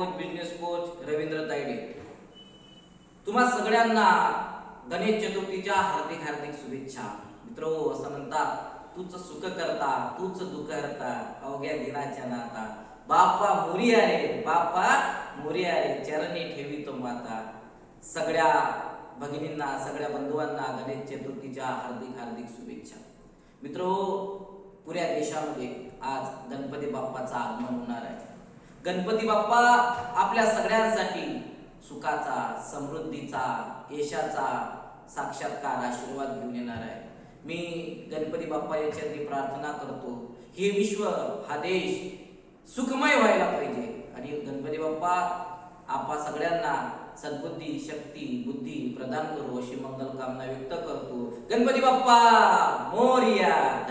Coach, business coach Ravindra Tayde. तुम्हा सगळ्यांना गणेश चतुर्थीच्या हार्दिक हार्दिक शुभेच्छा. मित्रो, असं म्हणतात, तूच सुख करता, तूच दुःख करता, अवघ्या दिनाच्या नाता. बाप्पा मोरिया रे, बाप्पा मोरिया रे, चरणी ठेवी तो माता. सगळ्या भगिनींना, सगळ्या बंधुवांना गणेश चतुर्थीच्या हार्दिक हार्दिक शुभेच्छा. मित्रो, पुऱ्या देशामध्ये आज गणपती बाप्पाचं आगमन होणार आहे. गणपती बाप्पा आपल्या सगळ्यांसाठी सुखाचा, समृद्धीचा, यशाचा साक्षात्कार, आशीर्वाद घेऊन येणार आहे. मी गणपती बाप्पा याच्यावरती प्रार्थना करतो, हे विश्व, हा देश सुखमय व्हायला पाहिजे आणि गणपती बाप्पा आपा सगळ्यांना सद्बुद्धी, शक्ती, बुद्धी प्रदान करू अशी मंगल कामना व्यक्त करतो. गणपती बाप्पा मोरया.